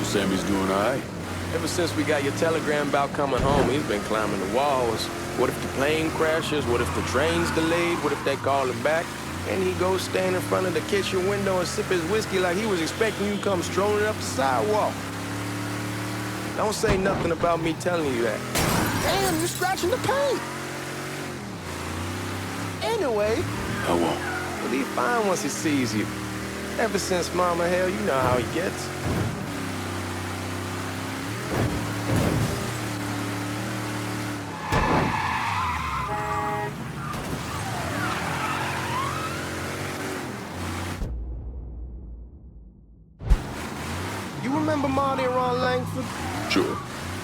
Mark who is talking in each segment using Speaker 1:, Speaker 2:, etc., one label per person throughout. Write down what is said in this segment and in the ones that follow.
Speaker 1: Sammy's doing all right.
Speaker 2: Ever since we got your telegram about coming home, he's been climbing the walls. What if the plane crashes? What if the train's delayed? What if they call him back? And he goes stand in front of the kitchen window and sip his whiskey like he was expecting you to come strolling up the sidewalk. Don't say nothing about me telling you that. Damn, you're scratching the paint. Anyway.
Speaker 1: I won't.
Speaker 2: Well, he's fine once he sees you. Ever since Mama, hell, you know how he gets. You remember Marty and Ron Langford?
Speaker 1: Sure.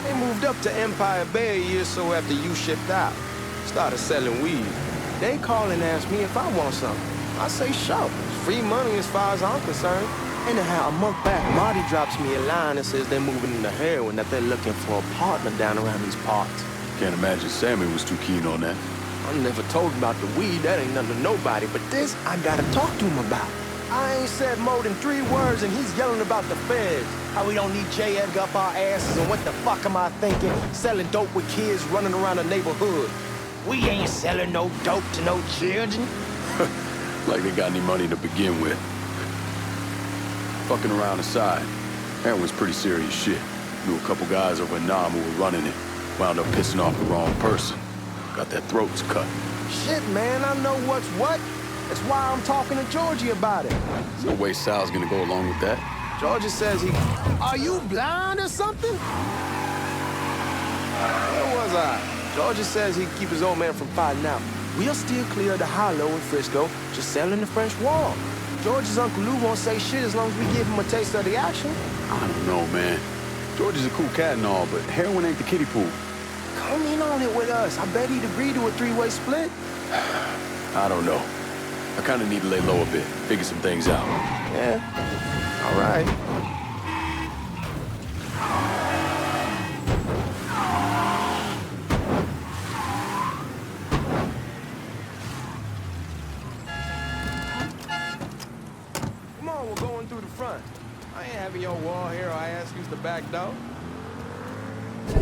Speaker 2: They moved up to Empire Bay a year or so after you shipped out. Started selling weed. They call and ask me if I want something. I say, sure. It's free money as far as I'm concerned. Anyhow, a month back, Marty drops me a line and says they're moving into heroin, that they're looking for a partner down around these parts.
Speaker 1: Can't imagine Sammy was too keen on that.
Speaker 2: I never told him about the weed. That ain't nothing to nobody. But this, I gotta talk to him about. I ain't said more than 3 words, and he's yelling about the feds. How we don't need J. Edgar up our asses, and what the fuck am I thinking? Selling dope with kids running around the neighborhood. We ain't selling no dope to no children.
Speaker 1: Like they got any money to begin with. Fucking around aside, heroin's pretty serious shit. Knew a couple guys over in Nam who were running it. Wound up pissing off the wrong person. Got their throats cut.
Speaker 2: Shit, man, I know what's what. That's why I'm talking to Georgie about it.
Speaker 1: There's no way Sal's gonna go along with that.
Speaker 2: Georgie says he... Are you blind or something? Where was I? Georgie says he'd keep his old man from fighting out. We'll steer clear of the hollow in Frisco, just selling the French Wall. George's Uncle Lou won't say shit as long as we give him a taste of the action.
Speaker 1: I don't know, man. George is a cool cat and all, but heroin ain't the kiddie pool.
Speaker 2: Come in on it with us. I bet he'd agree to a 3-way split.
Speaker 1: I don't know. I kind of need to lay low a bit, figure some things out.
Speaker 2: Yeah, all right. Come on, we're going through the front. I ain't having your wall here or I ask use the back door.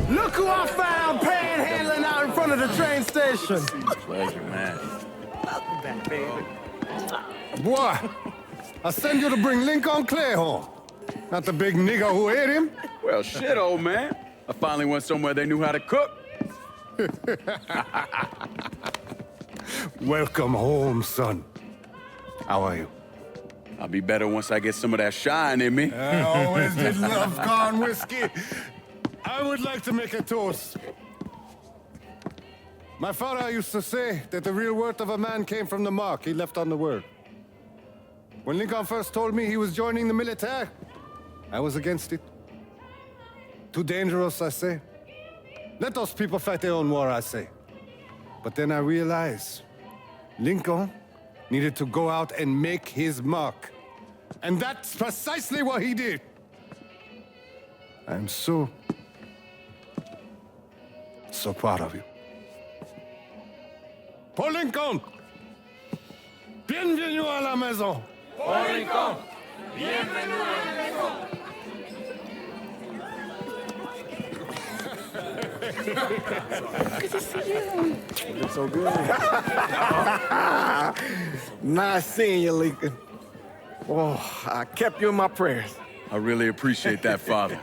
Speaker 2: Look who I found panhandling out in front of the train station.
Speaker 1: Pleasure, man.
Speaker 2: Welcome back, baby.
Speaker 3: Boy, I send you to bring Lyncoln Clay home. Not the big nigger who ate him.
Speaker 1: Well, shit, old man. I finally went somewhere they knew how to cook.
Speaker 3: Welcome home, son. How are you?
Speaker 1: I'll be better once I get some of that shine in me.
Speaker 3: I always did love corn whiskey. I would like to make a toast. My father used to say that the real worth of a man came from the mark he left on the world. When Lincoln first told me he was joining the military, I was against it. Too dangerous, I say. Let those people fight their own war, I say. But then I realized Lincoln needed to go out and make his mark. And that's precisely what he did. I'm so proud of you. Paul Lincoln! Bienvenue à la maison!
Speaker 4: Paul Lincoln! Bienvenue à la maison!
Speaker 5: Good to see you.
Speaker 2: It's so good.
Speaker 5: Nice seeing you, Lincoln. Oh, I kept you in my prayers.
Speaker 1: I really appreciate that, Father.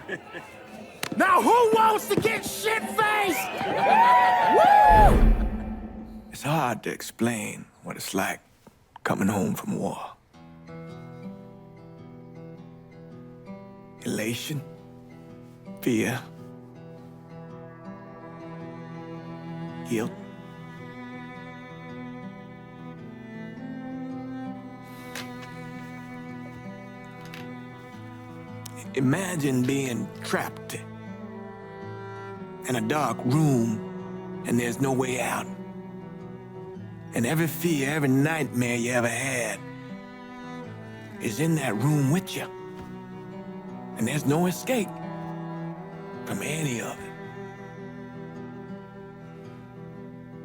Speaker 2: Now who wants to get shit-faced?
Speaker 5: Woo! It's hard to explain what it's like coming home from war. Elation, fear, guilt. Imagine being trapped in a dark room and there's no way out. And every fear, every nightmare you ever had is in that room with you. And there's no escape from any of it.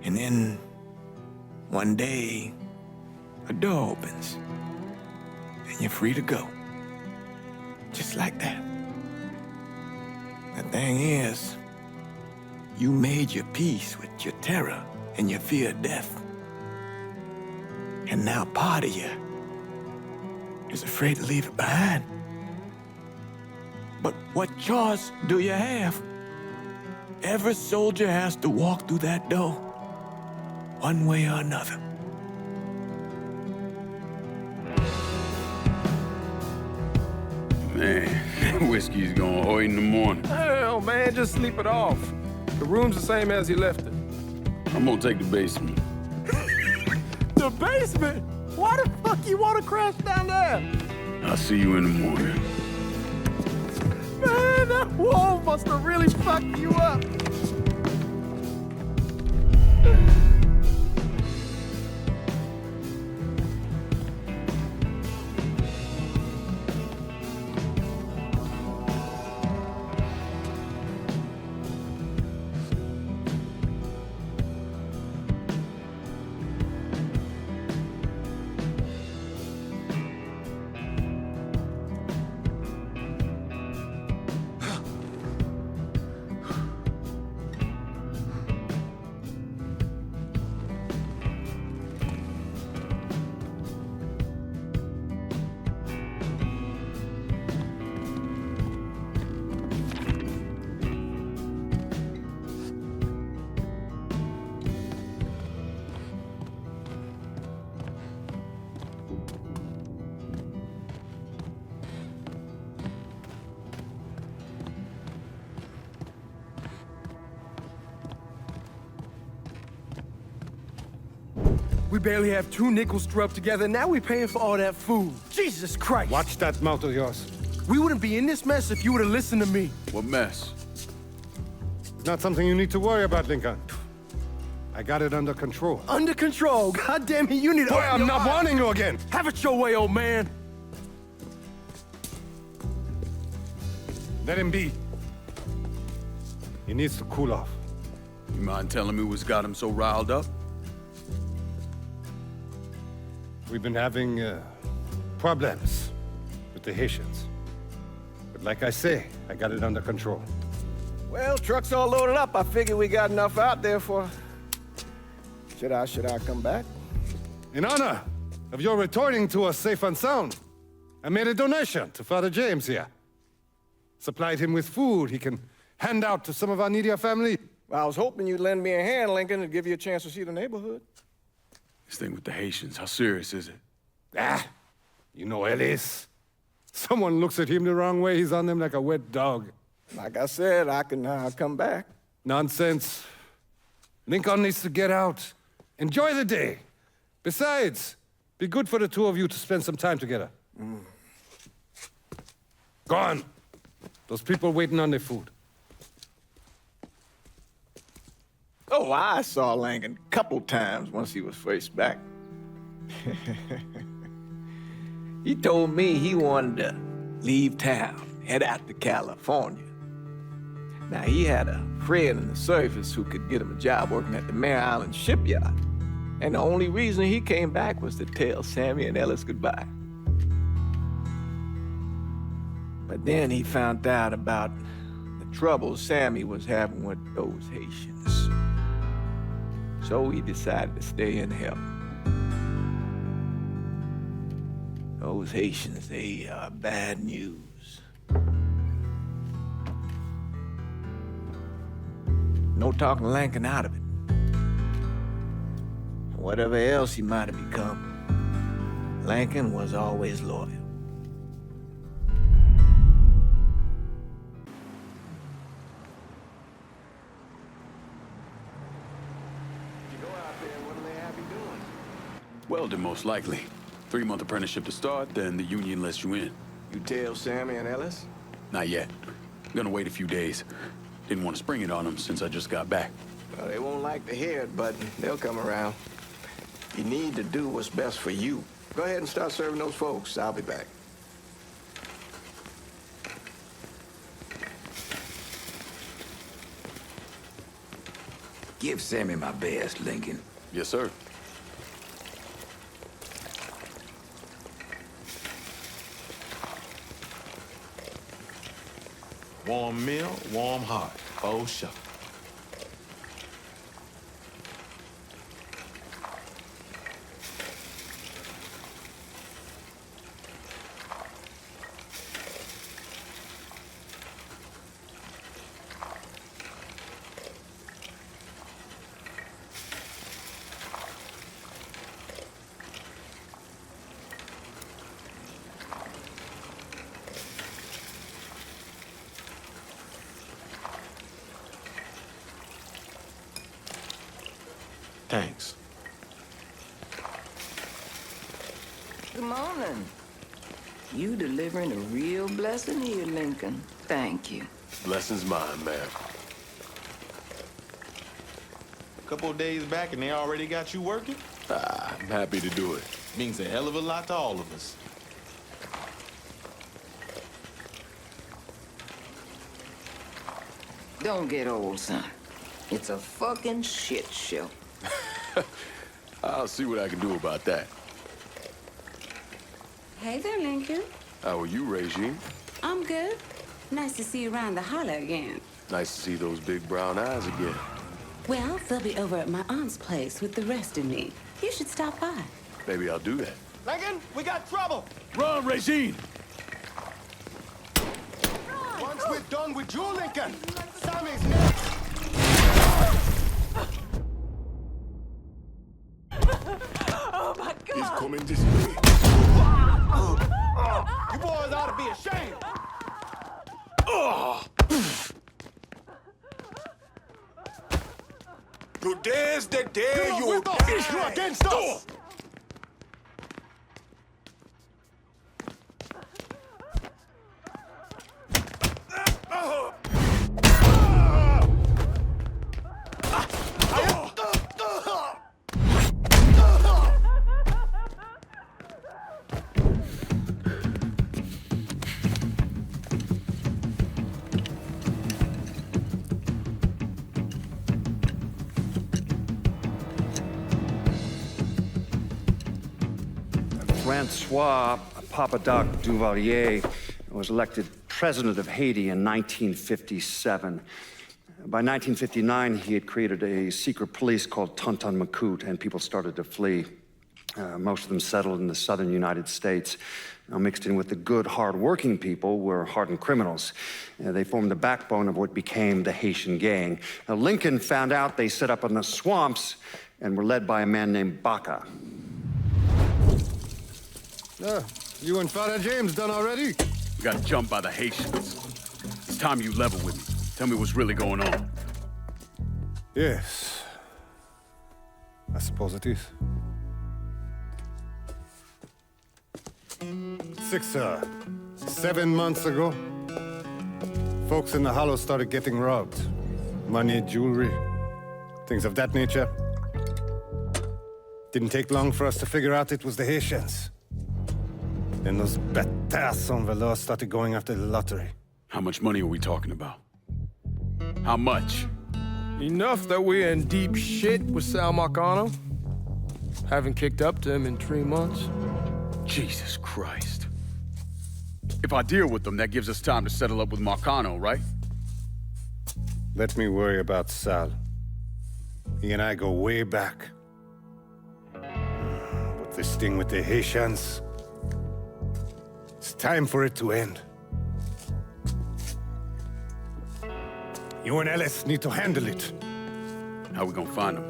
Speaker 5: And then one day, a door opens and you're free to go. Just like that. The thing is, you made your peace with your terror and your fear of death. And now part of you is afraid to leave it behind. But what choice do you have? Every soldier has to walk through that door, one way or another.
Speaker 1: Man, whiskey's gonna hurt in the morning.
Speaker 2: Hell, man, just sleep it off. The room's the same as you left it.
Speaker 1: I'm gonna take the basement.
Speaker 2: The basement? Why the fuck you want to crash down there?
Speaker 1: I'll see you in the morning.
Speaker 2: Man, that wall must have really fucked you up. We barely have 2 nickels to rub together, now we're paying for all that food. Jesus Christ!
Speaker 3: Watch that mouth of yours.
Speaker 2: We wouldn't be in this mess if you would have listened to me.
Speaker 1: What mess?
Speaker 3: It's not something you need to worry about, Lincoln. I got it under control.
Speaker 2: Under control. God damn it, you need to...
Speaker 3: Boy, I'm not warning you again!
Speaker 2: Have it your way, old man.
Speaker 3: Let him be. He needs to cool off.
Speaker 1: You mind telling me what's got him so riled up?
Speaker 3: We've been having problems with the Haitians. But like I say, I got it under control.
Speaker 2: Well, truck's all loaded up. I figure we got enough out there for... Should I come back?
Speaker 3: In honor of your returning to us safe and sound, I made a donation to Father James here. Supplied him with food he can hand out to some of our needier family.
Speaker 2: Well, I was hoping you'd lend me a hand, Lincoln, and give you a chance to see the neighborhood.
Speaker 1: This thing with the Haitians, how serious is it?
Speaker 3: Ah, you know Ellis. Someone looks at him the wrong way, he's on them like a wet dog.
Speaker 2: Like I said, I can come back.
Speaker 3: Nonsense. Lincoln needs to get out. Enjoy the day. Besides, be good for the two of you to spend some time together. Go on. Those people waiting on their food.
Speaker 2: Oh, I saw Lincoln a couple times once he was first back. He told me he wanted to leave town, head out to California. Now, he had a friend in the service who could get him a job working at the Mare Island shipyard. And the only reason he came back was to tell Sammy and Ellis goodbye. But then he found out about the trouble Sammy was having with those Haitians. So he decided to stay and help. Those Haitians, they are bad news. No talking Lincoln out of it. Whatever else he might have become, Lincoln was always loyal.
Speaker 1: Welding, most likely. 3-month apprenticeship to start, then the union lets you in.
Speaker 2: You tell Sammy and Ellis?
Speaker 1: Not yet. I'm gonna wait a few days. Didn't want to spring it on them since I just got back.
Speaker 2: Well, they won't like to hear it, but they'll come around. You need to do what's best for you. Go ahead and start serving those folks. I'll be back.
Speaker 6: Give Sammy my best, Lincoln.
Speaker 1: Yes, sir.
Speaker 7: Warm meal, warm heart. Oh, sure. Thanks.
Speaker 8: Good morning. You delivering a real blessing here, Lincoln. Thank you.
Speaker 1: Blessing's mine, ma'am.
Speaker 7: Couple of days back and they already got you working?
Speaker 1: I'm happy to do it.
Speaker 7: Means a hell of a lot to all of us.
Speaker 8: Don't get old, son. It's a fucking shit show.
Speaker 1: I'll see what I can do about that.
Speaker 9: Hey there, Lincoln.
Speaker 1: How are you, Regine?
Speaker 9: I'm good. Nice to see you around the holler again.
Speaker 1: Nice to see those big brown eyes again.
Speaker 9: Well, they'll be over at my aunt's place with the rest of me. You should stop by.
Speaker 1: Maybe I'll do that.
Speaker 2: Lincoln, we got trouble.
Speaker 1: Run, Regine!
Speaker 3: Once we're done with you, Lincoln, Sammy's next.
Speaker 8: Oh, my God!
Speaker 1: He's coming this way.
Speaker 3: You boys ought to be ashamed.
Speaker 1: Today's the day
Speaker 3: You're with us. You're against us.
Speaker 10: Francois Papadoc Duvalier was elected president of Haiti in 1957. By 1959, he had created a secret police called Tonton Macoute, and people started to flee. Most of them settled in the southern United States. Now, mixed in with the good, hard-working people were hardened criminals. They formed the backbone of what became the Haitian gang. Now, Lincoln found out they set up in the swamps and were led by a man named Baca.
Speaker 3: You and Father James done already?
Speaker 1: We got jumped by the Haitians. It's time you level with me. Tell me what's really going on.
Speaker 3: Yes. I suppose it is. 7 months ago, folks in the Hollow started getting robbed. Money, jewelry, things of that nature. Didn't take long for us to figure out it was the Haitians. Then those bâtards on velours started going after the lottery.
Speaker 1: How much money are we talking about? How much?
Speaker 2: Enough that we're in deep shit with Sal Marcano. Haven't kicked up to him in 3 months.
Speaker 1: Jesus Christ. If I deal with them, that gives us time to settle up with Marcano, right?
Speaker 3: Let me worry about Sal. He and I go way back. But this thing with the Haitians, it's time for it to end. You and Ellis need to handle it.
Speaker 1: How we gonna find them?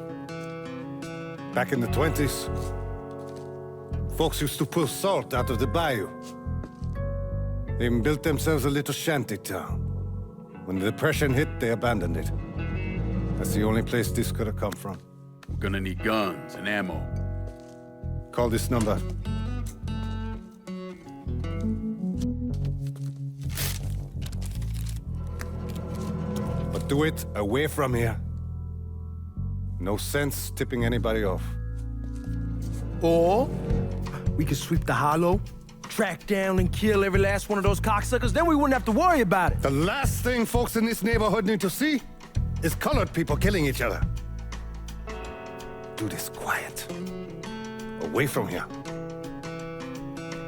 Speaker 3: Back in the 20s, folks used to pull salt out of the bayou. They even built themselves a little shanty town. When the Depression hit, they abandoned it. That's the only place this could have come from.
Speaker 1: We're gonna need guns and ammo.
Speaker 3: Call this number. But do it away from here. No sense tipping anybody off.
Speaker 2: Or we could sweep the Hollow, track down and kill every last one of those cocksuckers, then we wouldn't have to worry about it.
Speaker 3: The last thing folks in this neighborhood need to see is colored people killing each other. Do this quiet. Away from here.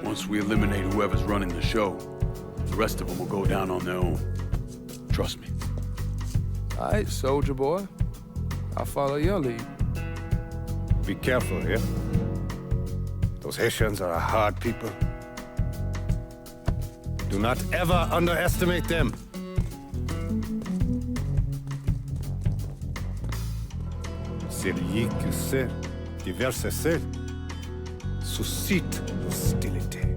Speaker 1: Once we eliminate whoever's running the show, the rest of them will go down on their own. Trust me.
Speaker 2: All right, soldier boy. I'll follow your lead.
Speaker 3: Be careful here. Those Haitians are a hard people. Do not ever underestimate them. Celui qui sait diverser seul suscite l'hostilité.